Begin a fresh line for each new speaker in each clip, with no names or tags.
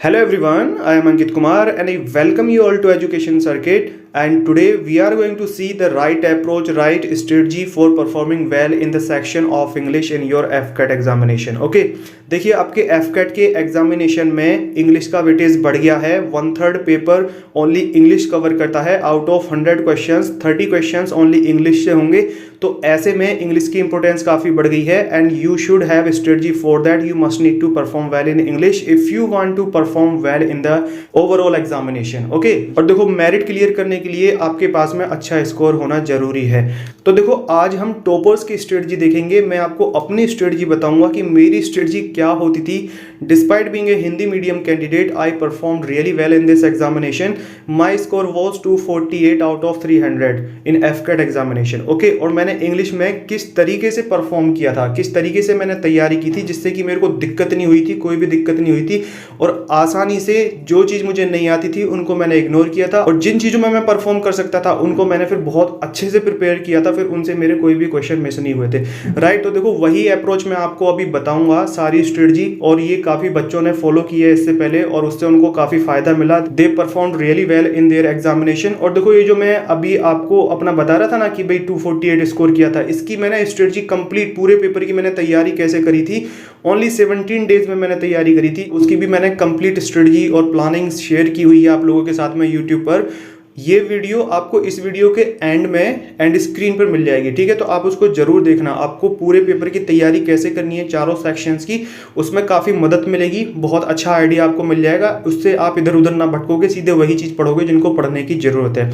Hello everyone, I am Ankit Kumar and I welcome you all to Education Circuit, and today we are going to see the right approach, right strategy for performing well in the section of English in your FCAT examination. Okay, देखिए आपके FCAT के examination में English का weightage बढ़ गया है। 1/3 paper only English cover करता है। Out of 100 questions 30 questions only English से होंगे, तो ऐसे में इंग्लिश की इंपॉर्टेंस काफ़ी बढ़ गई है and you should have strategy for that. You must need to perform well in English if you want to perform well in the overall examination. Okay, और देखो मेरिट क्लियर करने के लिए आपके पास में अच्छा स्कोर होना जरूरी है। तो देखो आज हम टॉपर्स की स्ट्रेटजी देखेंगे। मैं आपको अपनी स्ट्रेटजी बताऊंगा कि मेरी स्ट्रेटजी क्या होती थी। Despite being a Hindi medium candidate, I perform really well in this examination. My score was 248 out of 300 in AFCAT examination. Okay, और मैंने इंग्लिश में किस तरीके से परफॉर्म किया था, किस तरीके से मैंने तैयारी की थी, जिससे कि मेरे को दिक्कत नहीं हुई थी, कोई भी दिक्कत नहीं हुई थी, और आसानी से जो चीज़ मुझे नहीं आती थी उनको मैंने इग्नोर किया था, और जिन चीज़ों में मैं परफॉर्म कर सकता था उनको मैंने फिर बहुत अच्छे से प्रिपेयर किया था, फिर उनसे मेरे कोई भी क्वेश्चन मिस नहीं हुए थे। राइट, तो देखो वही अप्रोच मैं आपको अभी बताऊंगा, सारी स्ट्रेटजी, और ये काफ़ी बच्चों ने फॉलो की है इससे पहले और उससे उनको काफ़ी फायदा मिला। They perform really well in their examination. और देखो ये जो मैं अभी आपको अपना बता रहा था ना कि भाई 248 स्कोर किया था, इसकी मैंने स्ट्रेटजी कंप्लीट पूरे पेपर की मैंने तैयारी कैसे करी थी, ओनली 17 डेज में मैंने तैयारी करी थी। उसकी भी मैंने कंप्लीट स्ट्रेटजी और प्लानिंग शेयर की हुई है आप लोगों के साथ में यूट्यूब पर। ये वीडियो आपको इस वीडियो के एंड में एंड स्क्रीन पर मिल जाएगी, ठीक है, तो आप उसको जरूर देखना। आपको पूरे पेपर की तैयारी कैसे करनी है चारों सेक्शंस की, उसमें काफ़ी मदद मिलेगी, बहुत अच्छा आइडिया आपको मिल जाएगा। उससे आप इधर उधर ना भटकोगे, सीधे वही चीज़ पढ़ोगे जिनको पढ़ने की ज़रूरत है।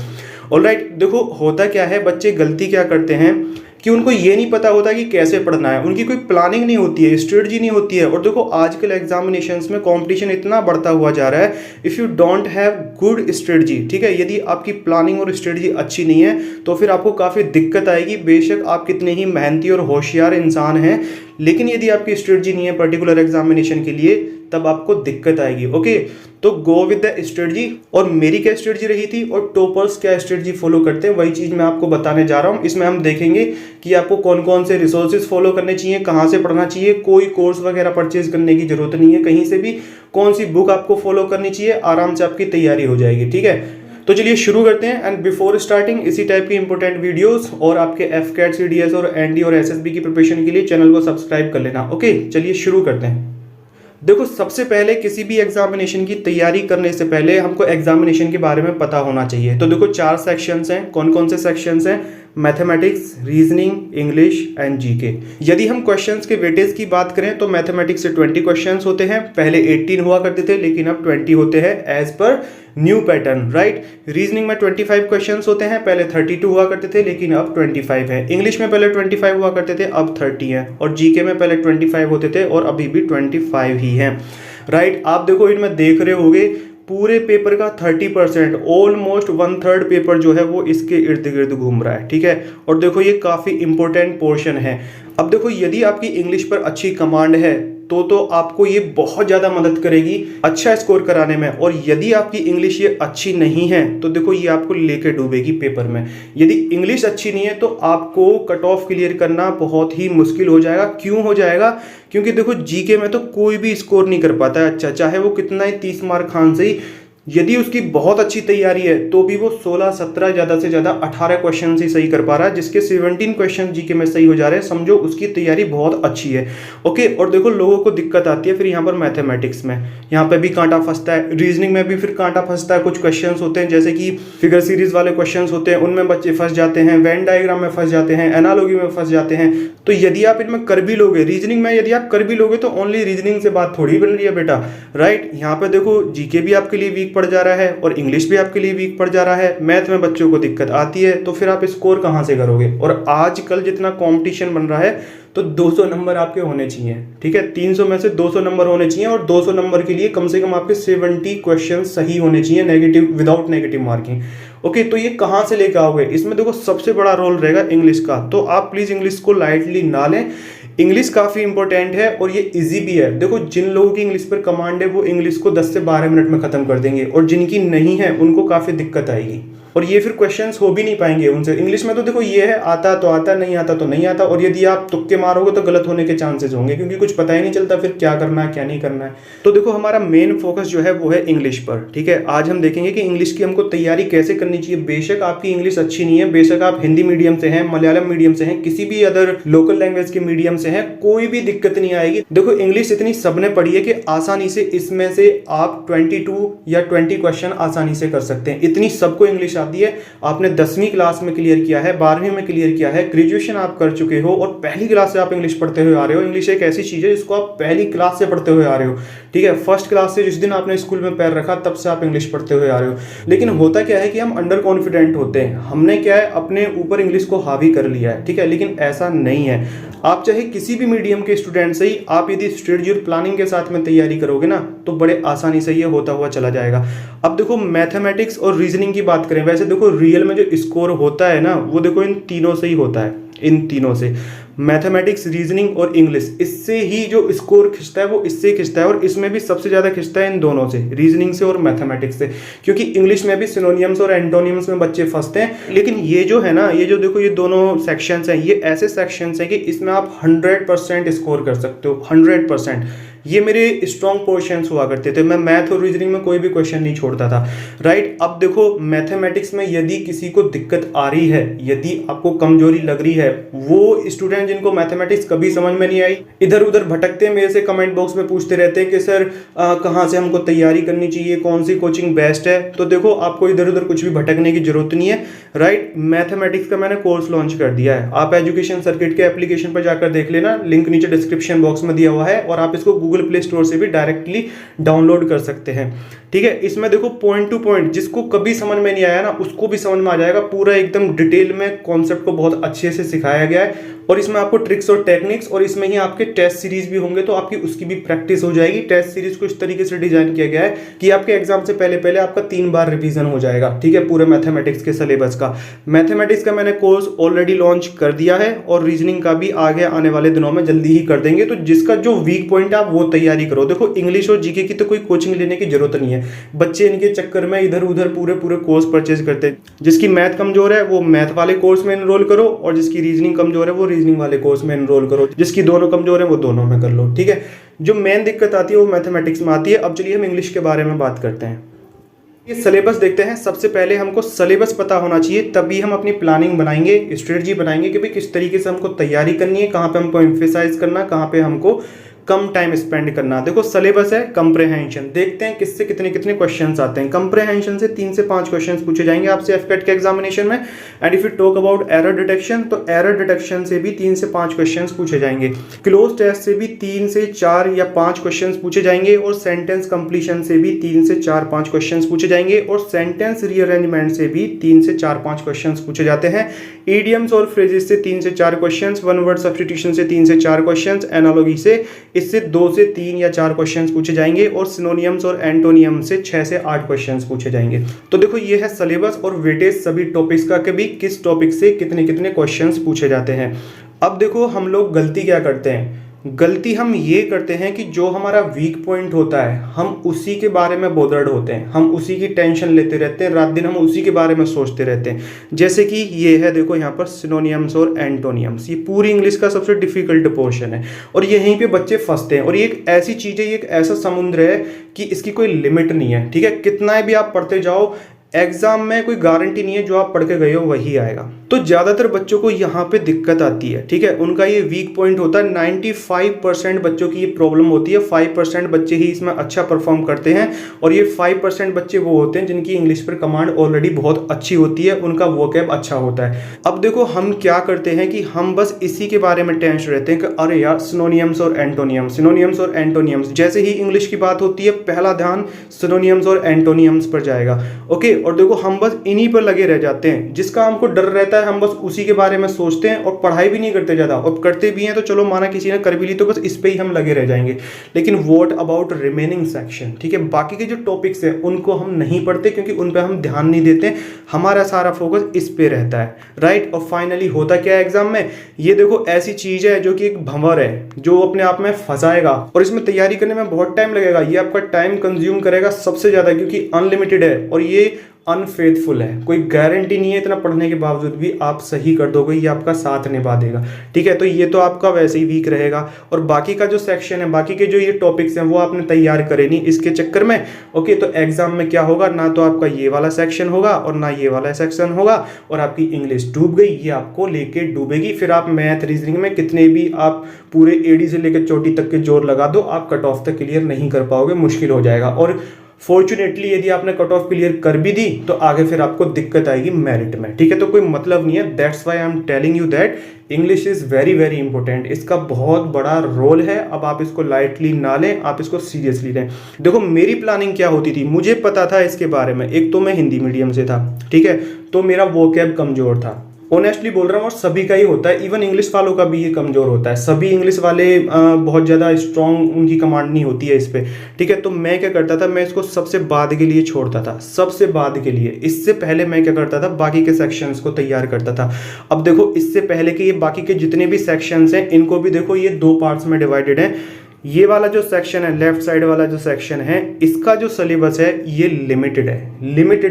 ऑलराइट, देखो होता क्या है, बच्चे गलती क्या करते हैं कि उनको ये नहीं पता होता कि कैसे पढ़ना है, उनकी कोई प्लानिंग नहीं होती है, स्ट्रेटजी नहीं होती है। और देखो आजकल एग्जामिनेशंस में कंपटीशन इतना बढ़ता हुआ जा रहा है, if you don't have good strategy, ठीक है, यदि आपकी प्लानिंग और स्ट्रेटजी अच्छी नहीं है तो फिर आपको काफ़ी दिक्कत आएगी। बेशक आप कितने ही मेहनती और होशियार इंसान हैं, लेकिन यदि आपकी स्ट्रेटजी नहीं है पर्टिकुलर एग्जामिनेशन के लिए, तब आपको दिक्कत आएगी। ओके, तो गो विद द स्ट्रेटजी। और मेरी क्या स्ट्रेटजी रही थी और टॉपर्स क्या स्ट्रेटजी फॉलो करते हैं, वही चीज़ मैं आपको बताने जा रहा हूँ। इसमें हम देखेंगे कि आपको कौन कौन से रिसोर्सेज फॉलो करने चाहिए, कहाँ से पढ़ना चाहिए, कोई कोर्स वगैरह परचेज करने की जरूरत नहीं है कहीं से भी, कौन सी बुक आपको फॉलो करनी चाहिए, आराम से आपकी तैयारी हो जाएगी। ठीक है, तो चलिए शुरू करते हैं। एंड बिफोर स्टार्टिंग इसी टाइप की इंपॉर्टेंट वीडियोस और आपके एफकेट, सीडीएस और एनडी और एसएसबी की प्रिपरेशन के लिए चैनल को सब्सक्राइब कर लेना। ओके, चलिए शुरू करते हैं। देखो सबसे पहले किसी भी एग्जामिनेशन की तैयारी करने से पहले हमको एग्जामिनेशन के बारे में पता होना चाहिए। तो देखो 4 सेक्शंस हैं। कौन कौन से सेक्शंस हैं? Mathematics, reasoning, English and GK. यदि हम क्वेश्चंस के वेटेज की बात करें तो मैथमेटिक्स से 20 क्वेश्चंस होते हैं, पहले 18 हुआ करते थे लेकिन अब 20 होते हैं as per new pattern. Right, reasoning में 25 क्वेश्चंस होते हैं, पहले 32 हुआ करते थे लेकिन अब 25 है। इंग्लिश में पहले 25 हुआ करते थे, अब 30 है। और जीके में पहले 25 होते थे और अभी भी 25 ही हैं। राइट, आप देखो इनमें देख रहे होगे पूरे पेपर का 30%, ऑलमोस्ट 1/3 पेपर जो है वो इसके इर्द गिर्द घूम रहा है। ठीक है, और देखो ये काफ़ी इंपॉर्टेंट पोर्शन है। अब देखो यदि आपकी इंग्लिश पर अच्छी कमांड है तो आपको ये बहुत ज़्यादा मदद करेगी अच्छा स्कोर कराने में। और यदि आपकी इंग्लिश ये अच्छी नहीं है तो देखो ये आपको लेके डूबेगी पेपर में। यदि इंग्लिश अच्छी नहीं है तो आपको कट ऑफ क्लियर करना बहुत ही मुश्किल हो जाएगा। क्यों हो जाएगा? क्योंकि देखो जीके में तो कोई भी स्कोर नहीं कर पाता है अच्छा, चाहे वो कितना ही 30 मार्क खान से ही, यदि उसकी बहुत अच्छी तैयारी है तो भी वो 16-17 ज़्यादा से ज़्यादा 18 क्वेश्चन ही सही कर पा रहा है, जिसके 17 क्वेश्चन जीके में सही हो जा रहे हैं, समझो उसकी तैयारी बहुत अच्छी है। ओके, और देखो लोगों को दिक्कत आती है फिर यहाँ पर मैथमेटिक्स में, यहाँ पे भी कांटा फंसता है, रीजनिंग में भी फिर कांटा फंसता है। कुछ क्वेश्चन होते हैं जैसे कि फिगर सीरीज वाले क्वेश्चन होते हैं, उनमें बच्चे फंस जाते हैं, वेन डायग्राम में फंस जाते हैं, एनालॉजी में फंस जाते हैं। तो यदि आप इनमें कर भी लोगे, रीजनिंग में यदि आप कर भी लोगे तो ओनली रीजनिंग से बात थोड़ी बन रही है बेटा। राइट, यहाँ पे देखो जीके भी आपके लिए वीक पड़ जा रहा है और इंग्लिश भी आपके लिए वीक पड़ जा रहा है, मैथ में बच्चों को दिक्कत आती है, तो फिर आप स्कोर कहाँ से करोगे? और आजकल जितना कंपटीशन बन रहा है तो 200 नंबर आपके होने चाहिए। ठीक है, 300 में से 200 नंबर होने चाहिए, और 200 नंबर के लिए कम से कम आपके 70 क्वेश्चन सही होने चाहिए, negative, without negative marking. Okay, तो ये कहाँ से लेकर आओगे? इसमें देखो सबसे बड़ा रोल रहेगा इंग्लिश का, तो आप प्लीज इंग्लिश को लाइटली ना लें। इंग्लिश काफ़ी इंपॉर्टेंट है और ये इजी भी है। देखो जिन लोगों की इंग्लिश पर कमांड है वो इंग्लिश को 10 से 12 मिनट में ख़त्म कर देंगे, और जिनकी नहीं है उनको काफ़ी दिक्कत आएगी। और ये फिर क्वेश्चंस हो भी नहीं पाएंगे उनसे। इंग्लिश में तो देखो ये है, आता तो आता, नहीं आता तो नहीं आता, और यदि आप तुक्के मारोगे तो गलत होने के चांसेस होंगे, क्योंकि कुछ पता ही नहीं चलता फिर क्या करना है क्या नहीं करना है। तो देखो हमारा मेन फोकस जो है वो है इंग्लिश पर, ठीक है। आज हम देखेंगे कि इंग्लिश की हमको तैयारी कैसे करनी चाहिए। बेशक आपकी इंग्लिश अच्छी नहीं है, बेशक आप हिंदी मीडियम से हैं, मलयालम मीडियम से हैं, किसी भी अदर लोकल लैंग्वेज के मीडियम से हैं, कोई भी दिक्कत नहीं आएगी। देखो इंग्लिश इतनी सबने पढ़ी है कि आसानी से इसमें से आप 22 या 20 क्वेश्चन आसानी से कर सकते हैं। इतनी सबको इंग्लिश आती है। आपने 10वीं क्लास में क्लियर किया है, 12वीं में क्लियर किया है, ग्रेजुएशन आप कर चुके हो और पहली क्लास से आप इंग्लिश पढ़ते हुए आ रहे हो। इंग्लिश एक ऐसी चीज है जिसको आप पहली क्लास से पढ़ते हुए आ रहे हो, ठीक है। फर्स्ट क्लास से जिस दिन आपने स्कूल में पैर रखा तब से आप इंग्लिश पढ़ते हुए आ रहे हो। लेकिन होता क्या है कि हम अंडर कॉन्फिडेंट होते हैं, हमने क्या है अपने ऊपर इंग्लिश को हावी कर लिया है, ठीक है। लेकिन ऐसा नहीं है। आप चाहे किसी भी मीडियम के स्टूडेंट से ही आप यदि स्ट्रेटजी और प्लानिंग के साथ में तैयारी करोगे ना तो बड़े आसानी से ये होता हुआ चला जाएगा। अब देखो मैथमेटिक्स और रीजनिंग की बात करें, वैसे देखो रियल में जो स्कोर होता है ना वो देखो इन तीनों से ही होता है, इन तीनों से, मैथमेटिक्स, रीजनिंग और इंग्लिश, इससे ही जो स्कोर खिंचता है वो इससे खिंचता है। और इसमें भी सबसे ज्यादा खिंचता है इन दोनों से, रीजनिंग से और मैथमेटिक्स से, क्योंकि इंग्लिश में भी सिनोनियम्स और एंटोनियम्स में बच्चे फंसते हैं। लेकिन ये जो है ना, ये जो देखो ये दोनों सेक्शंस हैं, ये ऐसे सेक्शंस हैं कि इसमें आप 100% स्कोर कर सकते हो, 100%। ये मेरे स्ट्रॉन्ग पोर्शंस हुआ करते थे, मैं मैथ और रीजनिंग में कोई भी क्वेश्चन नहीं छोड़ता था, राइट। अब देखो मैथमेटिक्स में यदि किसी को दिक्कत आ रही है, यदि आपको कमजोरी लग रही है, वो स्टूडेंट जिनको मैथमेटिक्स कभी समझ में नहीं आई, इधर उधर भटकते हैं, मेरे से कमेंट बॉक्स में पूछते रहते हैं कि सर कहाँ से हमको तैयारी करनी चाहिए, कौन सी कोचिंग बेस्ट है। तो देखो आपको इधर उधर कुछ भी भटकने की जरूरत नहीं है, राइट। मैथमेटिक्स का मैंने कोर्स लॉन्च कर दिया है, आप एजुकेशन सर्किट के एप्लीकेशन पर जाकर देख लेना, लिंक नीचे डिस्क्रिप्शन बॉक्स में दिया हुआ है, और आप इसको गूगल प्ले स्टोर से भी डायरेक्टली डाउनलोड कर सकते हैं, ठीक है। इसमें देखो पॉइंट टू पॉइंट जिसको कभी समझ में नहीं आया ना उसको भी समझ में आ जाएगा, पूरा एकदम डिटेल में कॉन्सेप्ट को बहुत अच्छे से सिखाया गया है। और इसमें आपको ट्रिक्स और टेक्निक्स, और इसमें ही आपके टेस्ट सीरीज भी होंगे, तो आपकी उसकी भी प्रैक्टिस हो जाएगी। टेस्ट सीरीज को इस तरीके से डिजाइन किया गया है कि आपके एग्जाम से पहले पहले आपका 3 बार रिवीजन हो जाएगा, ठीक है, पूरे मैथमेटिक्स के सिलेबस का। मैथमेटिक्स का मैंने कोर्स ऑलरेडी लॉन्च कर दिया है, और रीजनिंग का भी आगे आने वाले दिनों में जल्दी ही कर देंगे। तो जिसका जो वीक पॉइंट है आप वो तैयारी करो। देखो इंग्लिश और जीके की तो कोई कोचिंग लेने की जरूरत नहीं है, बच्चे इनके चक्कर में इधर उधर पूरे पूरे कोर्स परचेज करते हैं। जिसकी मैथ कमजोर है वो मैथ वाले कोर्स में एनरोल करो, और जिसकी रीजनिंग कमजोर है वो रीजनिंग वाले कोर्स में एनरोल करो, जिसकी दोनों कमजोर है वो दोनों में कर लो, ठीक है। जो मेन दिक्कत आती है वो मैथमेटिक्स में आती है। अब चलिए हम इंग्लिश के बारे में बात करते हैं। ये सिलेबस देखते हैं। सबसे पहले हमको सिलेबस पता होना चाहिए, तभी हम अपनी प्लानिंग बनाएंगे, स्ट्रेटजी बनाएंगे कि भाई किस तरीके से हमको तैयारी करनी है, कहाँ पे हमको एम्फेसाइज करना, कहाँ पे हमको कम टाइम स्पेंड करना। देखो सिलेबस है कंप्रहेंशन, देखते हैं किससे कितने कितने क्वेश्चंस आते हैं। कंप्रहेंशन से 3 से 5 क्वेश्चंस पूछे जाएंगे आपसे एफकेट के एग्जामिनेशन में। And if you talk about error detection, तो एरर डिटेक्शन से भी 3 से 5 क्वेश्चंस पूछे जाएंगे। क्लोज टेस्ट से भी 3 से 4 या 5 क्वेश्चंस पूछे जाएंगे, और सेंटेंस कंप्लीशन से भी 3 से 4-5 क्वेश्चंस पूछे जाएंगे, और सेंटेंस रीअरेंजमेंट से भी 3 से 4-5 क्वेश्चंस पूछे जाते हैं। इडियम्स और फ्रेजेस से 3 से 4 क्वेश्चंस, वन वर्ड सब्स्टिट्यूशन से 3 से 4 क्वेश्चंस, एनालॉजी से इससे 2 से 3 या 4 क्वेश्चंस पूछे जाएंगे, और सिनोनियम्स और एंटोनियम से 6 से 8 क्वेश्चंस पूछे जाएंगे। तो देखो ये है सिलेबस और वेटेज सभी टॉपिक्स का, कि भी किस टॉपिक से कितने कितने क्वेश्चंस पूछे जाते हैं। अब देखो हम लोग गलती क्या करते हैं, गलती हम ये करते हैं कि जो हमारा वीक पॉइंट होता है हम उसी के बारे में बोदर्ड होते हैं, हम उसी की टेंशन लेते रहते हैं, रात दिन हम उसी के बारे में सोचते रहते हैं। जैसे कि ये है देखो यहाँ पर सिनोनियम्स और एंटोनियम्स, ये पूरी इंग्लिश का सबसे डिफिकल्ट पोर्शन है, और यहीं पे बच्चे फंसते हैं। और ये एक ऐसी चीज है, ये एक ऐसा समुद्र है कि इसकी कोई लिमिट नहीं है, ठीक है। कितना भी आप पढ़ते जाओ, एग्जाम में कोई गारंटी नहीं है जो आप पढ़ के गए हो वही आएगा। तो ज्यादातर बच्चों को यहाँ पे दिक्कत आती है, ठीक है, उनका ये वीक पॉइंट होता है। 95% बच्चों की ये प्रॉब्लम होती है। 5% बच्चे ही इसमें अच्छा परफॉर्म करते हैं, और ये 5% बच्चे वो होते हैं जिनकी इंग्लिश पर कमांड ऑलरेडी बहुत अच्छी होती है, उनका वोकैब अच्छा होता है। अब देखो हम क्या करते हैं कि हम बस इसी के बारे में टेंशन रहते हैं कि अरे यार सिनोनियम्स और एंटोनियम्स, सिनोनियम्स और एंटोनियम्स। जैसे ही इंग्लिश की बात होती है पहला ध्यान सिनोनियम्स और एंटोनियम्स पर जाएगा, ओके। और देखो हम बस इन्हीं पर लगे रह जाते हैं, जिसका हमको डर रहता है हम बस उसी के बारे में सोचते हैं, और पढ़ाई भी नहीं करते ज्यादा, और करते भी हैं तो चलो माना किसी ने कर भी ली तो बस इस पे ही हम लगे रह जाएंगे। लेकिन व्हाट अबाउट रिमेनिंग सेक्शन, ठीक है, बाकी के जो टॉपिक्स हैं उनको हम नहीं पढ़ते, क्योंकि उन पे हम ध्यान नहीं देते, हमारा सारा फोकस इस पे रहता है, राइट। और फाइनली होता क्या है एग्जाम में, ये देखो ऐसी चीज है जो कि एक भंवर है जो अपने आप में फंसाएगा, और इसमें तैयारी करने में बहुत टाइम लगेगा, ये आपका टाइम कंज्यूम करेगा सबसे ज्यादा, क्योंकि अनलिमिटेड है, और ये अनफेथफुल है, कोई गारंटी नहीं है इतना पढ़ने के बावजूद भी आप सही कर दोगे, ये आपका साथ निभा देगा। ठीक है, तो ये तो आपका वैसे ही वीक रहेगा। और बाकी का जो सेक्शन है, बाकी के जो ये टॉपिक्स हैं वो आपने तैयार करे नहीं इसके चक्कर में। ओके, तो एग्जाम में क्या होगा, ना तो आपका ये वाला सेक्शन होगा और ना ये वाला सेक्शन होगा, और आपकी इंग्लिश डूब गई, ये आपको लेके डूबेगी। फिर आप मैथ रीजनिंग में कितने भी आप पूरे एडी से लेकर चोटी तक के जोर लगा दो, आप कट ऑफ तक क्लियर नहीं कर पाओगे, मुश्किल हो जाएगा। और फॉर्चुनेटली यदि आपने कट ऑफ क्लियर कर भी दी तो आगे फिर आपको दिक्कत आएगी मेरिट में। ठीक है, तो कोई मतलब नहीं है। That's why I am telling you that English is very very important, इसका बहुत बड़ा रोल है। अब आप इसको लाइटली ना लें, आप इसको सीरियसली लें। देखो मेरी प्लानिंग क्या होती थी, मुझे पता था इसके बारे में। एक तो मैं हिंदी मीडियम से था, ठीक है, तो मेरा वोकैब कमजोर था, ऑनेस्टली बोल रहा हूँ, और सभी का ही होता है, इवन इंग्लिश वालों का भी ये कमजोर होता है। सभी इंग्लिश वाले बहुत ज़्यादा स्ट्रॉन्ग उनकी कमांड नहीं होती है इस पे। ठीक है, तो मैं क्या करता था, मैं इसको सबसे बाद के लिए छोड़ता था, सबसे बाद के लिए। इससे पहले मैं क्या करता था, बाकी के सेक्शंस को तैयार करता था। अब देखो इससे पहले के ये बाकी के जितने भी सेक्शंस हैं, इनको भी देखो ये 2 पार्ट्स में डिवाइडेड है। ये वाला जो सेक्शन है, लेफ्ट साइड वाला जो सेक्शन है, इसका जो सिलेबस है ये लिमिटेड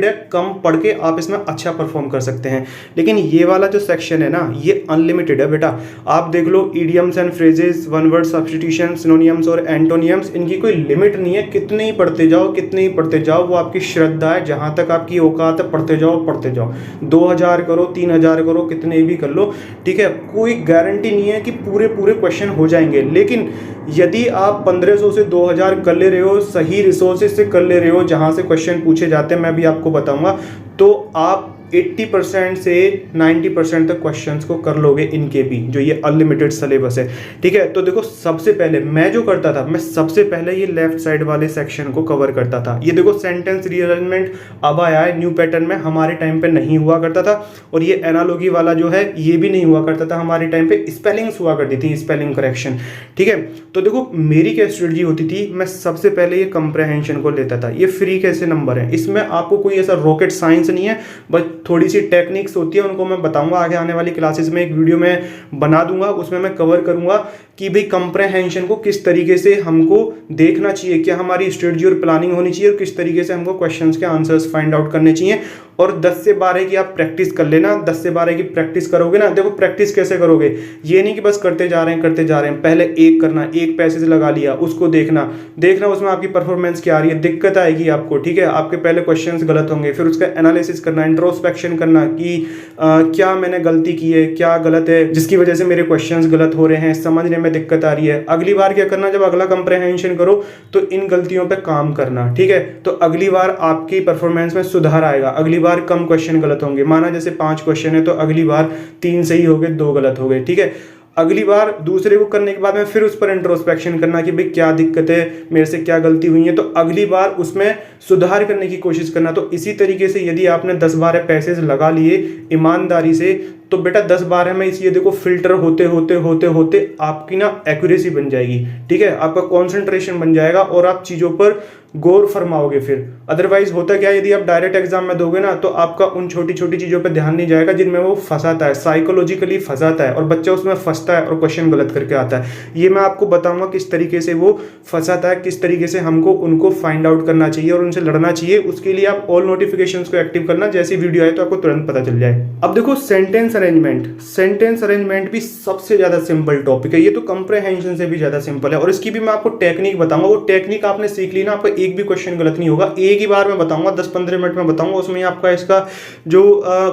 है, कम पढ़ के आप इसमें अच्छा परफॉर्म कर सकते हैं। लेकिन ये वाला जो सेक्शन है ना, ये अनलिमिटेड है बेटा। आप देख लो, idioms and phrases, one word substitution, synonyms और एंटोनियम्स, इनकी कोई लिमिट नहीं है। कितने ही पढ़ते जाओ, वो आपकी श्रद्धा है, जहां तक आपकी औकात है पढ़ते जाओ। 2000 करो, 3000 करो, कितने भी कर लो। ठीक है, कोई गारंटी नहीं है कि पूरे क्वेश्चन हो जाएंगे। लेकिन यदि आप 1500 से 2000 कर ले रहे हो, सही रिसोर्सेज से कर ले रहे हो, जहां से क्वेश्चन पूछे जाते हैं, मैं भी आपको बताऊंगा, तो आप 80% से 90% तक क्वेश्चंस को कर लोगे इनके भी, जो ये अनलिमिटेड सिलेबस है। ठीक है, तो देखो सबसे पहले मैं जो करता था, मैं सबसे पहले ये लेफ्ट साइड वाले सेक्शन को कवर करता था। ये देखो सेंटेंस रीअरेंजमेंट अब आया है न्यू पैटर्न में, हमारे टाइम पे नहीं हुआ करता था। और ये एनालॉगी वाला जो है ये भी नहीं हुआ करता था हमारे टाइम पे, स्पेलिंग्स हुआ करती थी, स्पेलिंग करेक्शन। ठीक है, तो देखो मेरी क्या स्ट्रेटजी होती थी, मैं सबसे पहले ये कंप्रहेंशन को लेता था। ये फ्री कैसे नंबर है, इसमें आपको कोई ऐसा रॉकेट साइंस नहीं है, बस थोड़ी सी टेक्निक्स होती है, उनको मैं बताऊंगा आगे आने वाली क्लासेस में। एक वीडियो में बना दूंगा, उसमें मैं कवर करूंगा कि भाई कंप्रहेंशन को किस तरीके से हमको देखना चाहिए, क्या हमारी स्ट्रेटजी और प्लानिंग होनी चाहिए, और किस तरीके से हमको क्वेश्चंस के आंसर्स फाइंड आउट करने चाहिए। और 10 से 12 की आप प्रैक्टिस कर लेना। 10 से 12 की प्रैक्टिस करोगे ना, देखो प्रैक्टिस कैसे करोगे, ये नहीं कि बस करते जा रहे हैं। पहले एक करना, एक पैसेज लगा लिया, उसको देखना उसमें आपकी परफॉर्मेंस क्या आ रही है, दिक्कत आएगी आपको। ठीक है, आपके पहले क्वेश्चंस गलत होंगे, फिर उसका एनालिसिस करना, इंट्रोस्पेक्शन करना कि क्या मैंने गलती की है, क्या गलत है जिसकी वजह से मेरे क्वेश्चंस गलत हो रहे हैं, समझने में दिक्कत आ रही है। अगली बार क्या करना, जब अगला कंप्रहेंशन करो तो इन गलतियों पे काम करना। ठीक है, तो अगली बार आपकी परफॉर्मेंस में सुधार आएगा, अगली बार कम क्वेश्चन गलत होंगे। माना जैसे 5 क्वेश्चन है तो अगली बार 3 सही हो गए, 2 गलत हो गए। ठीक है, अगली बार दूसरे को करने के बाद में फिर उस पर इंट्रोस्पेक्शन करना कि भाई क्या दिक्कत है, मेरे से क्या गलती हुई है, तो अगली बार उसमें सुधार करने की कोशिश करना। तो इसी तरीके से यदि आपने 10-12 पैसेज लगा लिए ईमानदारी से, तो बेटा 10-12 में इस ये देखो फिल्टर होते आपकी ना एक्यूरेसी बन जाएगी। ठीक है, आपका कॉन्सेंट्रेशन बन जाएगा और आप चीज़ों पर गौर फरमाओगे फिर। अदरवाइज होता क्या है, यदि आप डायरेक्ट एग्जाम में दोगे ना, तो आपका उन छोटी छोटी चीज़ों पर ध्यान नहीं जाएगा जिनमें वो फंसाता है, साइकोलॉजिकली फंसाता है, और बच्चा उसमें फंसता है और क्वेश्चन गलत करके आता है। ये मैं आपको बताऊंगा किस तरीके से वो फंसाता है, किस तरीके से हमको उनको फाइंड आउट करना चाहिए और उनसे लड़ना चाहिए। उसके लिए आप ऑल नोटिफिकेशंस को एक्टिव करना, जैसी वीडियो आए तो आपको तुरंत पता चल जाए। अब देखो सेंटेंस अरेंजमेंट भी सबसे ज्यादा सिंपल टॉपिक है, ये तो कंप्रहेंशन से भी ज्यादा सिंपल है। और इसकी भी मैं आपको टेक्निक बताऊंगा, वो टेक्निक आपने सीख ली ना, आपका एक भी क्वेश्चन गलत नहीं होगा। एक ही बार में बताऊंगा, 10-15 मिनट में बताऊंगा, उसमें आपका इसका जो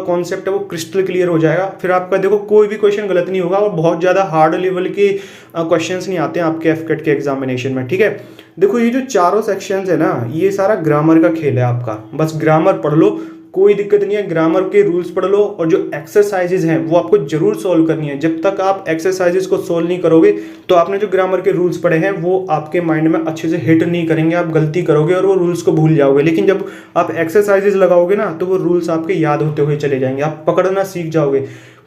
कॉन्सेप्ट है वो क्रिस्टल क्लियर हो जाएगा। फिर आपका देखो कोई भी क्वेश्चन गलत नहीं होगा, और बहुत ज्यादा हार्ड लेवल के क्वेश्चंस नहीं आते हैं आपके एफकेट के एग्जामिनेशन में। ठीक है, देखो ये जो चारों सेक्शंस है ना, ये सारा ग्रामर का खेल है आपका, बस ग्रामर पढ़ लो, कोई दिक्कत नहीं है। ग्रामर के रूल्स पढ़ लो, और जो एक्सरसाइजेज हैं वो आपको जरूर सॉल्व करनी है। जब तक आप एक्सरसाइजेज को सॉल्व नहीं करोगे तो आपने जो ग्रामर के रूल्स पढ़े हैं वो आपके माइंड में अच्छे से हिट नहीं करेंगे, आप गलती करोगे और वो रूल्स को भूल जाओगे। लेकिन जब आप एक्सरसाइजेज लगाओगे ना, तो वो रूल्स आपके याद होते हुए चले जाएंगे, आप पकड़ना सीख जाओगे।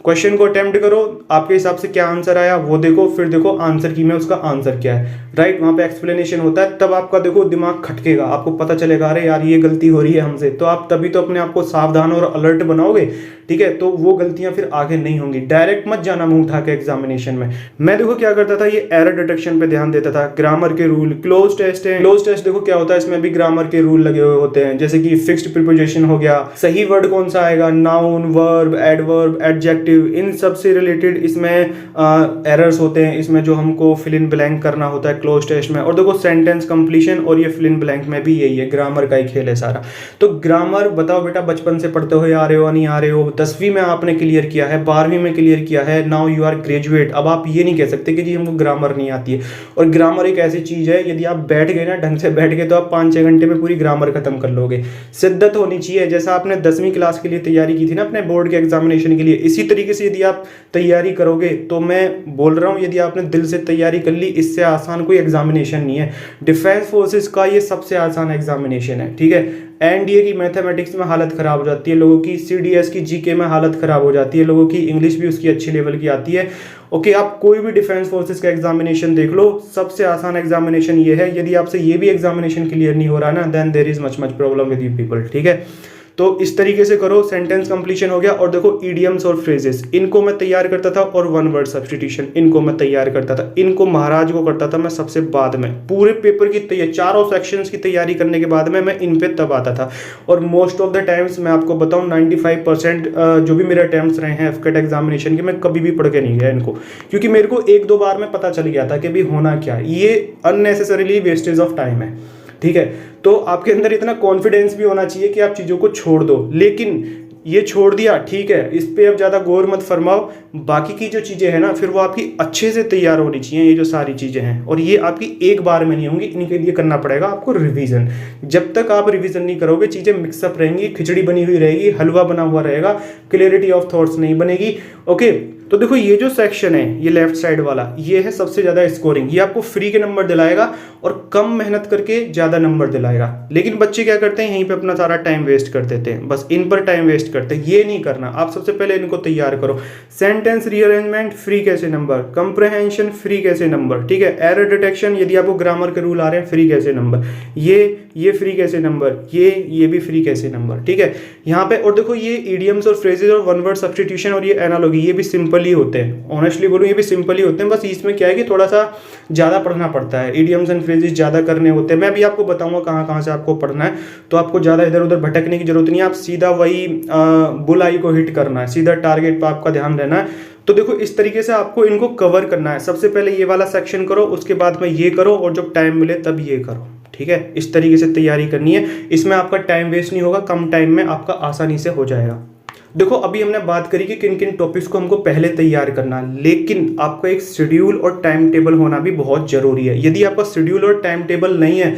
क्वेश्चन को अटेम्प्ट करो, आपके हिसाब से क्या आंसर आया वो देखो, फिर देखो आंसर की में उसका आंसर क्या है, राइट। वहां पे एक्सप्लेनेशन होता है, तब आपका देखो दिमाग खटकेगा, आपको पता चलेगा अरे यार ये गलती हो रही है हमसे, तो आप तभी तो अपने आप को सावधान और अलर्ट बनाओगे, ठीक है। तो वो गलतियां फिर आगे नहीं होंगी। डायरेक्ट मत जाना मुंह उठा के एग्जामिनेशन में। मैं देखो क्या करता था, ये एरर डिटेक्शन पे ध्यान देता था, ग्रामर के रूल, क्लोज टेस्ट है, क्लोज टेस्ट देखो क्या होता है, इसमें भी ग्रामर के रूल लगे हुए होते हैं, जैसे कि फिक्स्ड प्रीपोजिशन हो गया, सही वर्ड कौन सा आएगा, नाउन, वर्ब, एडवर्ब, एडजेक्टिव, इन सब से रिलेटेड इसमें एरर्स होते हैं, इसमें जो हमको फिल इन ब्लैंक करना होता है क्लोज टेस्ट में। और देखो सेंटेंस कंप्लीशन और ये फिल इन ब्लैंक में भी यही है, ग्रामर का ही खेल है सारा। तो ग्रामर बताओ बेटा, बचपन से पढ़ते हुए आ रहे हो, नहीं आ रहे हो, 10वीं में आपने क्लियर किया है, 12वीं में क्लियर किया है, नाउ यू आर ग्रेजुएट। अब आप ये नहीं कह सकते कि जी हमको ग्रामर नहीं आती है। और ग्रामर एक ऐसी चीज है, यदि आप बैठ गए ना ढंग से बैठ गए, तो आप 5-6 घंटे में पूरी ग्रामर खत्म कर लोगे। शिद्दत होनी चाहिए, जैसा आपने 10वीं क्लास के लिए तैयारी की थी ना अपने बोर्ड के एग्जामिनेशन के लिए, इसी तरीके से यदि आप तैयारी करोगे, तो मैं बोल रहा हूँ यदि आपने दिल से तैयारी कर ली, इससे आसान कोई एग्जामिनेशन नहीं है। डिफेंस फोर्सेस का ये सबसे आसान एग्जामिनेशन है, ठीक है। एनडीए की मैथमेटिक्स में हालत खराब हो जाती है लोगों की, सीडीएस की जीके में हालत खराब हो जाती है लोगों की, इंग्लिश भी उसकी अच्छी लेवल की आती है। ओके, आप कोई भी डिफेंस फोर्सेस का एग्जामिनेशन देख लो, सबसे आसान एग्जामिनेशन ये है। यदि आपसे ये भी एग्जामिनेशन क्लियर नहीं हो रहा ना, then there is much problem with you people, ठीक है। तो इस तरीके से करो। सेंटेंस कंप्लीशन हो गया। और देखो ईडियम्स और फ्रेजेस, इनको मैं तैयार करता था, और वन वर्ड सब्स्टिट्यूशन इनको मैं तैयार करता था। इनको महाराज को करता था मैं सबसे बाद में, पूरे पेपर की तैयारी, चारों सेक्शंस की तैयारी करने के बाद में मैं इन पे तब आता था। और मोस्ट ऑफ द टाइम्स मैं आपको बताऊं 95% जो भी मेरे अटेम्प्ट्स रहे हैं एफकेट एग्जामिनेशन के, मैं कभी भी पढ़ के नहीं गया इनको, क्योंकि मेरे को 1-2 बार में पता चल गया था कि भाई होना क्या, ये अननेसेसरीली वेस्टेज ऑफ टाइम है, ठीक है। तो आपके अंदर इतना कॉन्फिडेंस भी होना चाहिए कि आप चीज़ों को छोड़ दो। लेकिन ये छोड़ दिया, ठीक है, इस पे अब ज़्यादा गौर मत फरमाओ। बाकी की जो चीज़ें हैं ना, फिर वो आपकी अच्छे से तैयार होनी चाहिए। ये जो सारी चीज़ें हैं, और ये आपकी एक बार में नहीं होंगी, इनके लिए करना पड़ेगा आपको रिवीजन। जब तक आप रिवीजन नहीं करोगे, चीज़ें मिक्सअप रहेंगी, खिचड़ी बनी हुई रहेगी, हलवा बना हुआ रहेगा, क्लियरिटी ऑफ थॉट्स नहीं बनेगी। ओके, तो देखो ये जो सेक्शन है, ये लेफ्ट साइड वाला, ये है सबसे ज्यादा स्कोरिंग। ये आपको फ्री के नंबर दिलाएगा और कम मेहनत करके ज्यादा नंबर दिलाएगा। लेकिन बच्चे क्या करते हैं, यहीं पे अपना सारा टाइम वेस्ट कर देते हैं, बस इन पर टाइम वेस्ट करते हैं। ये नहीं करना, आप सबसे पहले इनको तैयार करो। सेंटेंस रीअरेंजमेंट फ्री कैसे नंबर, कंप्रहेंशन फ्री कैसे नंबर, ठीक है। एरर डिटेक्शन, यदि आपको ग्रामर के रूल आ रहे हैं, फ्री कैसे नंबर, ये फ्री कैसे नंबर, ये भी फ्री कैसे नंबर, ठीक है। यहाँ पे और देखो ये इडियम्स और फ्रेजेस और वन वर्ड सब्स्टिट्यूशन और ये एनालॉजी, ये भी सिंपल ही होते हैं। ऑनेस्टली बोलूं, ये भी सिंपल ही होते हैं। बस इसमें क्या है कि थोड़ा सा ज़्यादा पढ़ना पड़ता है, इडियम्स एंड फ्रेजेस ज़्यादा करने होते हैं। मैं भी आपको बताऊंगा कहाँ कहाँ से आपको पढ़ना है, तो आपको ज़्यादा इधर उधर भटकने की जरूरत नहीं है। आप सीधा वही बुलाई को हिट करना है, सीधा टारगेट पर आपका ध्यान रहना है। तो देखो इस तरीके से आपको इनको कवर करना है। सबसे पहले ये वाला सेक्शन करो, उसके बाद में ये करो, और जब टाइम मिले तब ये करो, ठीक है। इस तरीके से तैयारी करनी है। इसमें आपका टाइम वेस्ट नहीं होगा, कम टाइम में आपका आसानी से हो जाएगा। देखो अभी हमने बात करी कि किन किन टॉपिक्स को हमको पहले तैयार करना है, लेकिन आपका एक शेड्यूल और टाइम टेबल होना भी बहुत जरूरी है। यदि आपका शेड्यूल और टाइम टेबल नहीं है,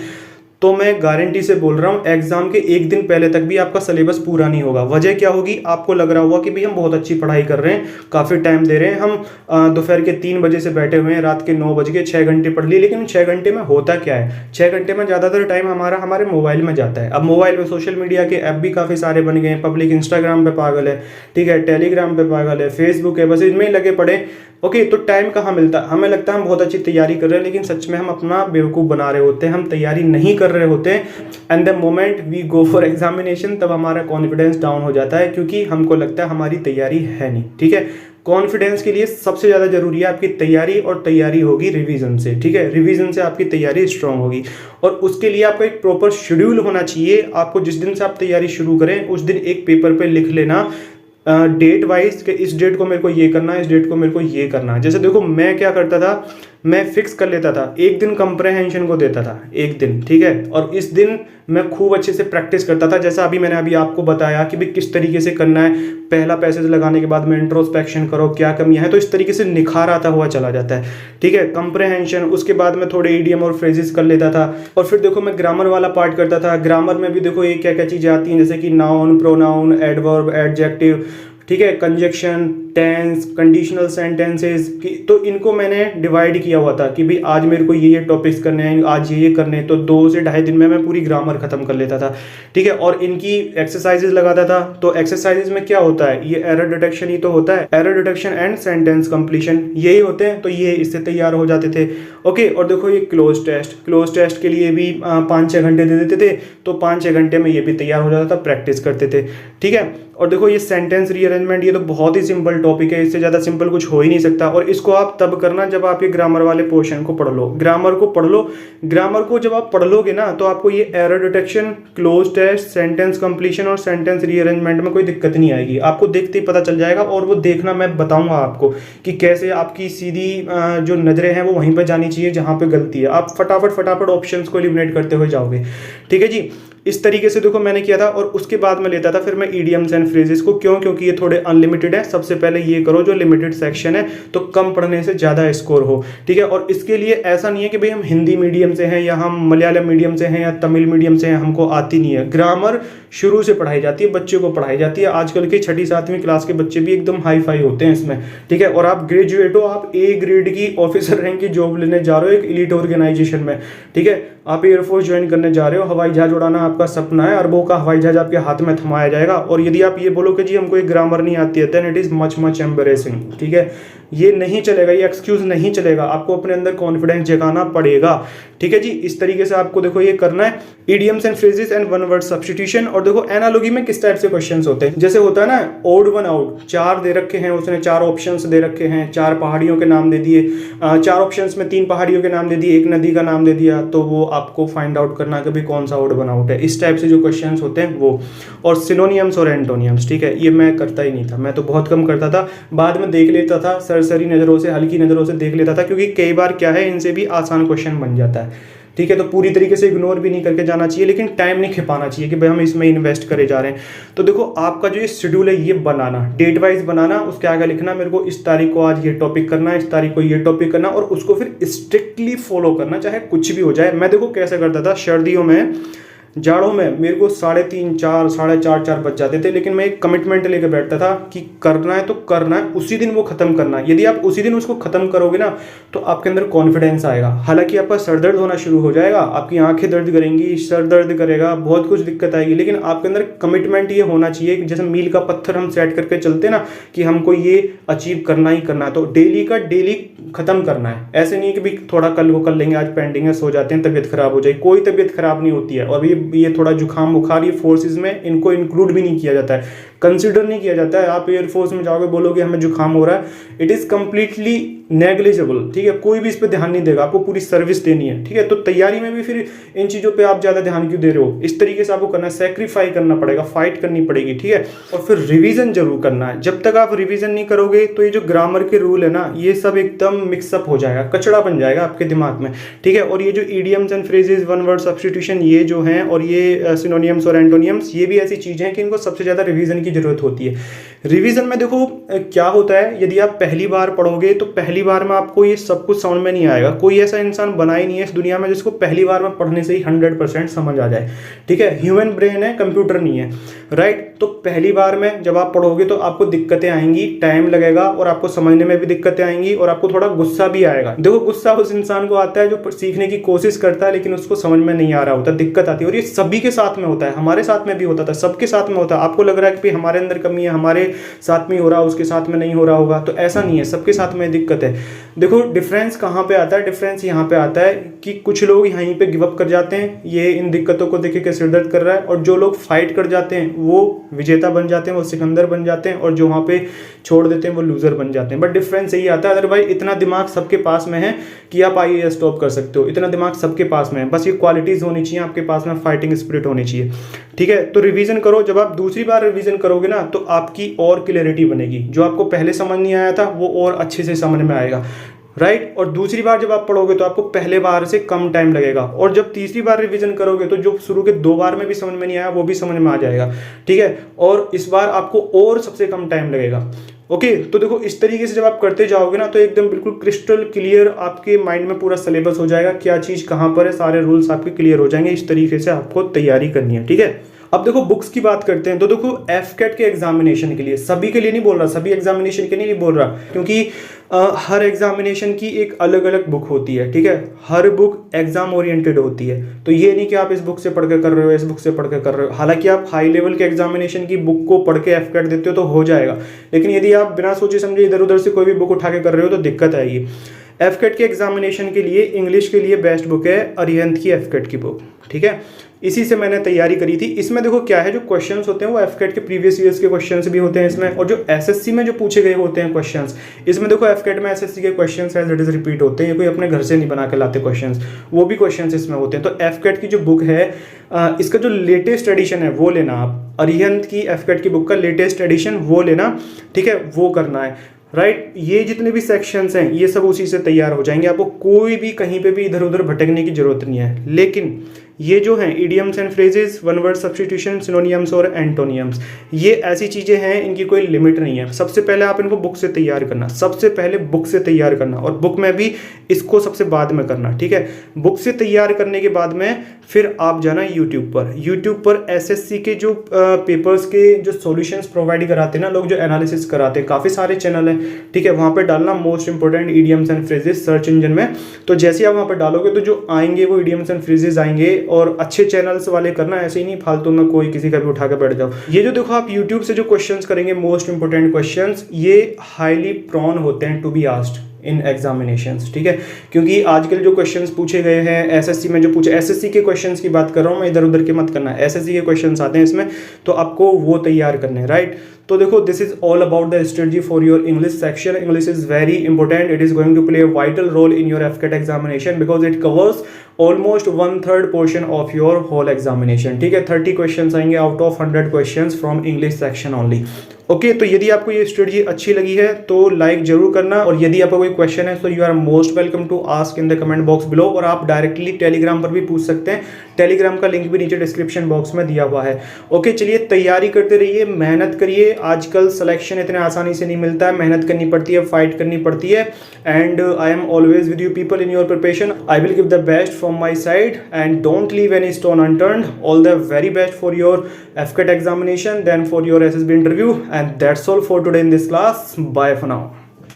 तो मैं गारंटी से बोल रहा हूँ एग्जाम के एक दिन पहले तक भी आपका सिलेबस पूरा नहीं होगा। वजह क्या होगी, आपको लग रहा होगा कि भाई हम बहुत अच्छी पढ़ाई कर रहे हैं, काफ़ी टाइम दे रहे हैं, हम दोपहर के 3 बजे से बैठे हुए हैं, रात के 9 बज के 6 घंटे पढ़ लिए। लेकिन 6 घंटे में होता क्या है, 6 घंटे में ज़्यादातर टाइम हमारे मोबाइल में जाता है। अब मोबाइल में सोशल मीडिया के ऐप भी काफ़ी सारे बन गए हैं। पब्लिक इंस्टाग्राम पे पागल है, ठीक है, टेलीग्राम पे पागल है, फेसबुक है, बस इनमें ही लगे पड़े। ओके, तो टाइम कहाँ मिलता है, हमें लगता है हम बहुत अच्छी तैयारी कर रहे हैं, लेकिन सच में हम अपना बेवकूफ़ बना रहे होते हैं, हम तैयारी नहीं कर रहे होते हैं। And the moment we go for examination, तब हमारा कॉन्फिडेंस डाउन हो जाता है, क्योंकि हमको लगता है हमारी तैयारी है नहीं, ठीक है। कॉन्फिडेंस के लिए सबसे ज़्यादा जरूरी है आपकी तैयारी, और तैयारी होगी रिवीजन से, ठीक है। रिवीजन से आपकी तैयारी स्ट्रांग होगी, और उसके लिए आपका एक प्रॉपर शेड्यूल होना चाहिए। आपको जिस दिन से आप तैयारी शुरू करें, उस दिन एक पेपर पे लिख लेना डेट वाइज कि इस डेट को मेरे को ये करना है, इस डेट को मेरे को ये करना है। जैसे देखो मैं क्या करता था, मैं फिक्स कर लेता था, एक दिन कंप्रहेंशन को देता था, एक दिन, ठीक है। और इस दिन मैं खूब अच्छे से प्रैक्टिस करता था, जैसा मैंने अभी आपको बताया कि भाई किस तरीके से करना है। पहला पैसेज लगाने के बाद में इंट्रोस्पेक्शन करो, क्या कमियां हैं, तो इस तरीके से निखार आता हुआ चला जाता है, ठीक है। कंप्रहेंशन, उसके बाद में थोड़े ईडियम और फ्रेजेस कर लेता था। और फिर देखो मैं ग्रामर वाला पार्ट करता था। ग्रामर में भी देखो ये क्या क्या चीज़ें आती हैं, जैसे कि नाउन, प्रोनाउन, एडवर्ब, एडजेक्टिव, ठीक है, कंजक्शन, टेंस, कंडीशनल सेंटेंसेस की, तो इनको मैंने डिवाइड किया हुआ था कि भाई आज मेरे को ये टॉपिक्स करने हैं, आज ये करने हैं, तो 2 से ढाई दिन में मैं पूरी ग्रामर खत्म कर लेता था। ठीक है, और इनकी एक्सरसाइजेज लगाता था। तो एक्सरसाइजेज में क्या होता है, ये एरर डिटेक्शन ही तो होता है, error detection and sentence completion यही होते हैं, तो ये इससे तैयार हो जाते थे। ओके, और देखो ये क्लोज टेस्ट के लिए भी 5-6 घंटे दे देते थे, तो 5-6 घंटे में ये भी तैयार हो जाता था, प्रैक्टिस करते थे। ठीक है, और देखो ये सेंटेंस रीअरेंजमेंट, ये तो बहुत ही सिंपल टॉपिक है, इससे ज़्यादा सिंपल कुछ हो ही नहीं सकता। और इसको आप तब करना जब आप ये ग्रामर वाले पोर्शन को पढ़ लो, ग्रामर को पढ़ लो। ग्रामर को जब आप पढ़ लोगे ना, तो आपको ये error detection, cloze test, sentence completion और सेंटेंस रीअरेंजमेंट में कोई दिक्कत नहीं आएगी, आपको देखते ही पता चल जाएगा। और वो देखना मैं बताऊंगा आपको कि कैसे आपकी सीधी जो नजरें हैं वो वहीं पर जानी चाहिए जहाँ पे गलती है, आप फटाफट ऑप्शंस को एलिमिनेट करते हुए जाओगे। ठीक है जी, इस तरीके से देखो मैंने किया था। और उसके बाद मैं लेता था फिर मैं ईडियम्स एंड फ्रेजेस को, क्यों, क्योंकि ये थोड़े अनलिमिटेड है। सबसे पहले ये करो जो लिमिटेड सेक्शन है, तो कम पढ़ने से ज़्यादा स्कोर हो। ठीक है, और इसके लिए ऐसा नहीं है कि भाई हम हिंदी मीडियम से हैं या हम मलयालम मीडियम से हैं या तमिल मीडियम से हैं, हमको आती नहीं है। ग्रामर शुरू से पढ़ाई जाती है, बच्चे को पढ़ाई जाती है। आजकल के 6ठी-7वीं क्लास के बच्चे भी एकदम हाई फाई होते हैं इसमें। ठीक है, और आप ग्रेजुएट हो, आप ए ग्रेड की ऑफिसर रैंक की जॉब लेने जा रहे हो एक एलीट ऑर्गेनाइजेशन में। ठीक है, आप एयरफोर्स ज्वाइन करने जा रहे हो, हवाई जहाज उड़ाना आपका सपना है, अरबों का हवाई जहाज आपके हाथ में थमाया जाएगा। और यदि आप ये बोलो कि जी हमको एक ग्रामर नहीं आती है, then it is much embarrassing. ठीक है, ये नहीं चलेगा, ये एक्सक्यूज नहीं चलेगा, आपको अपने अंदर कॉन्फिडेंस जगाना पड़ेगा। ठीक है जी, इस तरीके से आपको देखो ये करना है, idioms and phrases and one word substitution. और देखो एनालॉजी में किस टाइप से क्वेश्चंस होते हैं, जैसे होता है ना ओड वन आउट, 4 दे रखे हैं उसने, 4 ऑप्शंस दे रखे हैं, 4 पहाड़ियों के नाम दे दिए, 4 ऑप्शंस में 3 पहाड़ियों के नाम दे दिए, 1 नदी का नाम दे दिया, तो वो आपको फाइंड आउट करना कि भाई कौन सा ओड वन आउट है। इस टाइप से जो क्वेश्चंस होते हैं वो, और सिनोनियम्स और एंटोनियम्स। ठीक है, ये मैं करता ही नहीं था, मैं तो बहुत कम करता था, बाद में देख लेता था, सरसरी नजरों से, हल्की नजरों से देख लेता था, क्योंकि कई बार क्या है इनसे भी आसान क्वेश्चन बन जाता है। ठीक है, तो पूरी तरीके से इग्नोर भी नहीं करके जाना चाहिए, लेकिन टाइम नहीं खिपाना चाहिए कि भाई हम इसमें इन्वेस्ट करे जा रहे हैं। तो देखो आपका जो ये शेड्यूल है ये बनाना, डेट वाइज बनाना, उसके आगे लिखना मेरे को इस तारीख को आज ये टॉपिक करना है, इस तारीख को ये टॉपिक करना, और उसको फिर स्ट्रिक्टली फॉलो करना, चाहे कुछ भी हो जाए। मैं देखो कैसे करता था, सर्दियों में, जाड़ों में मेरे को 3:30, 4, 4:30 बज जाते थे, लेकिन मैं एक कमिटमेंट लेकर बैठता था कि करना है तो करना है, उसी दिन वो खत्म करना है। यदि आप उसी दिन उसको खत्म करोगे ना, तो आपके अंदर कॉन्फिडेंस आएगा। हालांकि आपका सर दर्द होना शुरू हो जाएगा, आपकी आंखें दर्द करेंगी, सर दर्द करेगा, बहुत कुछ दिक्कत आएगी, लेकिन आपके अंदर कमिटमेंट ये होना चाहिए कि जैसे मील का पत्थर हम सेट करके चलते हैं ना, कि हमको ये अचीव करना ही करना है, तो डेली का डेली खत्म करना है। ऐसे नहीं कि भाई थोड़ा कल को कर लेंगे, आज पेंडिंग है, सो जाते हैं, तबियत खराब हो जाएगी। कोई तबियत खराब नहीं होती है। और ये थोड़ा जुकाम बुखार, ये फोर्सेज में इनको इंक्लूड भी नहीं किया जाता है, कंसिडर नहीं किया जाता है। आप एयरफोर्स में जाओगे, बोलोगे हमें जुकाम हो रहा है, इट इज कंप्लीटली नेग्लिजिबल। ठीक है, कोई भी इस पर ध्यान नहीं देगा, आपको पूरी सर्विस देनी है। ठीक है, तो तैयारी में भी फिर इन चीजों पे आप ज्यादा ध्यान क्यों दे रहे हो? इस तरीके से आपको करना है, सेक्रीफाई करना पड़ेगा, फाइट करनी पड़ेगी। ठीक है, और फिर रिवीजन जरूर करना है। जब तक आप रिवीजन नहीं करोगे तो ये जो ग्रामर के रूल है ना, ये सब एकदम मिक्सअप हो जाएगा, कचड़ा बन जाएगा आपके दिमाग में। ठीक है, और ये जो idioms and phrases, one word substitution, ये जो हैं, और ये सिनोनियम्स और एंटोनियम्स, ये भी ऐसी चीजें हैं कि इनको सबसे ज्यादा रिवीजन की जरूरत होती है। रिवीजन में देखो क्या होता है, यदि आप पहली बार पढ़ोगे तो पहली बार में आपको ये सब कुछ समझ में नहीं आएगा। कोई ऐसा इंसान बना ही नहीं है इस दुनिया में जिसको पहली बार में पढ़ने से ही 100% समझ आ जाए। ठीक है, ह्यूमन ब्रेन है, कंप्यूटर नहीं है, राइट। तो पहली बार में जब आप पढ़ोगे तो आपको दिक्कतें आएंगी, टाइम लगेगा, और आपको समझने में भी दिक्कतें आएंगी, और आपको थोड़ा गुस्सा भी आएगा। देखो गुस्सा उस इंसान को आता है जो सीखने की कोशिश करता है लेकिन उसको समझ में नहीं आ रहा होता, दिक्कत आती है। और ये सभी के साथ में होता है, हमारे साथ में भी होता था, सबके साथ में होता है। आपको लग रहा है कि हमारे अंदर कमी है, हमारे साथ में हो रहा है, उसके साथ में नहीं हो रहा होगा, तो ऐसा नहीं है, सबके साथ में दिक्कत है। देखो डिफरेंस कहाँ पे आता है, डिफरेंस यहाँ पे आता है कि कुछ लोग यहीं पे गिव अप कर जाते हैं, ये इन दिक्कतों को देख के सिर दर्द कर रहा है, और जो लोग फाइट कर जाते हैं वो विजेता बन जाते हैं, वो सिकंदर बन जाते हैं, और जो वहाँ पे छोड़ देते हैं वो लूजर बन जाते हैं। बट डिफरेंस यही आता है, अगर भाई इतना दिमाग सबके पास में है कि आप IAS टॉप कर सकते हो, इतना दिमाग सबके पास में है, बस ये क्वालिटीज होनी चाहिए आपके पास में, फाइटिंग स्पिरिट होनी चाहिए। ठीक है, तो रिवीजन करो। जब आप दूसरी बार रिवीजन करोगे ना, तो आपकी और क्लियरिटी बनेगी, जो आपको पहले समझ नहीं आया था वो और अच्छे से समझ में आएगा, राइट। और दूसरी बार जब आप पढ़ोगे तो आपको पहले बार से कम टाइम लगेगा, और जब तीसरी बार रिवीजन करोगे तो जो शुरू के 2 बार में भी समझ में नहीं आया वो भी समझ में आ जाएगा। ठीक है, और इस बार आपको और सबसे कम टाइम लगेगा। ओके, तो देखो इस तरीके से जब आप करते जाओगे ना, तो एकदम बिल्कुल क्रिस्टल क्लियर आपके माइंड में पूरा सिलेबस हो जाएगा, क्या चीज़ कहाँ पर है, सारे रूल्स आपके क्लियर हो जाएंगे। इस तरीके से आपको तैयारी करनी है। ठीक है, अब देखो बुक्स की बात करते हैं तो देखो एफकेट के एग्जामिनेशन के लिए, सभी के लिए नहीं बोल रहा, सभी एग्जामिनेशन के लिए नहीं बोल रहा, क्योंकि हर एग्जामिनेशन की एक अलग अलग बुक होती है, ठीक है, हर बुक एग्जाम ओरिएंटेड होती है। तो ये नहीं कि आप इस बुक से पढ़ के कर रहे हो, इस बुक से पढ़ के कर रहे हो। हालांकि आप हाई लेवल के एग्जामिनेशन की बुक को पढ़ के एफकेट देते हो तो हो जाएगा, लेकिन यदि आप बिना सोचे समझे इधर उधर से कोई भी बुक उठा के कर रहे हो तो दिक्कत आएगी। एफकेट के एग्जामिनेशन के लिए इंग्लिश के लिए बेस्ट बुक है अरिहंत की एफकेट की बुक, ठीक है, इसी से मैंने तैयारी करी थी। इसमें देखो क्या है, जो क्वेश्चंस होते हैं वो एफकेट के प्रीवियस ईयर्स के क्वेश्चंस भी होते हैं इसमें, और जो एसएससी में जो पूछे गए होते हैं क्वेश्चंस, इसमें देखो एफकेट में एसएससी के questions as it is repeat होते हैं, कोई अपने घर से नहीं बना के लाते क्वेश्चंस, वो भी क्वेश्चंस इसमें होते हैं। तो एफकेट की जो बुक है इसका जो लेटेस्ट एडिशन है वो लेना आप, अरिहंत की एफकेट की बुक का लेटेस्ट एडिशन वो लेना, ठीक है, वो करना है, राइट। ये जितने भी सेक्शंस हैं ये सब उसी से तैयार हो जाएंगे, आपको कोई भी कहीं पे भी इधर उधर भटकने की जरूरत नहीं है। लेकिन ये जो हैं idioms and phrases, one word substitution, synonyms और एंटोनियम्स, ये ऐसी चीज़ें हैं इनकी कोई लिमिट नहीं है। सबसे पहले आप इनको बुक से तैयार करना, सबसे पहले बुक से तैयार करना, और बुक में भी इसको सबसे बाद में करना, ठीक है। बुक से तैयार करने के बाद में फिर आप जाना यूट्यूब पर एसएससी के जो पेपर्स के जो सॉल्यूशंस प्रोवाइड कराते हैं ना लोग, जो एनालिसिस कराते हैं, काफ़ी सारे चैनल हैं, ठीक है, वहाँ पर डालना most important idioms and phrases search engine में। तो जैसे आप वहाँ पर डालोगे तो जो आएंगे वो इडियम्स एंड फ्रेजेस आएंगे, और अच्छे चैनल्स वाले करना, ऐसे ही नहीं फालतू में कोई किसी का भी उठा के बैठ जाओ। ये जो देखो आप यूट्यूब से जो क्वेश्चंस करेंगे मोस्ट इंपोर्टेंट क्वेश्चंस, ये हाईली प्रॉन होते हैं to be asked in examinations, ठीक है, क्योंकि आजकल जो क्वेश्चंस पूछे गए हैं एसएससी में, जो पूछे एसएससी के क्वेश्चंस की बात कर रहा हूँ मैं, इधर उधर के मत करना, एसएससी के क्वेश्चंस आते हैं इसमें, तो आपको वो तैयार करने हैं, राइट। तो देखो this is all about the strategy for your English section. English is very important, it is going to play a vital role in your AFCAT examination because it covers almost 1/3 portion of your whole examination, ठीक है। 30 questions आएंगे out of 100 questions from English section only. Okay, तो यदि आपको ये strategy अच्छी लगी है तो लाइक जरूर करना, और यदि आपका कोई क्वेश्चन है तो you are most welcome to ask in the comment box below, और आप डायरेक्टली टेलीग्राम पर भी पूछ सकते हैं, टेलीग्राम का लिंक भी नीचे डिस्क्रिप्शन बॉक्स में दिया हुआ है। ओके, चलिए तैयारी करते रहिए, मेहनत करिए, आजकल सिलेक्शन इतने आसानी से नहीं मिलता है, मेहनत करनी पड़ती है, फाइट करनी पड़ती है, and I am always with you people in your preparation. I will give the best from my side and don't leave any stone unturned. All the very best for your AFCAT examination, then for your SSB interview, and that's all for today in this class. Bye for now.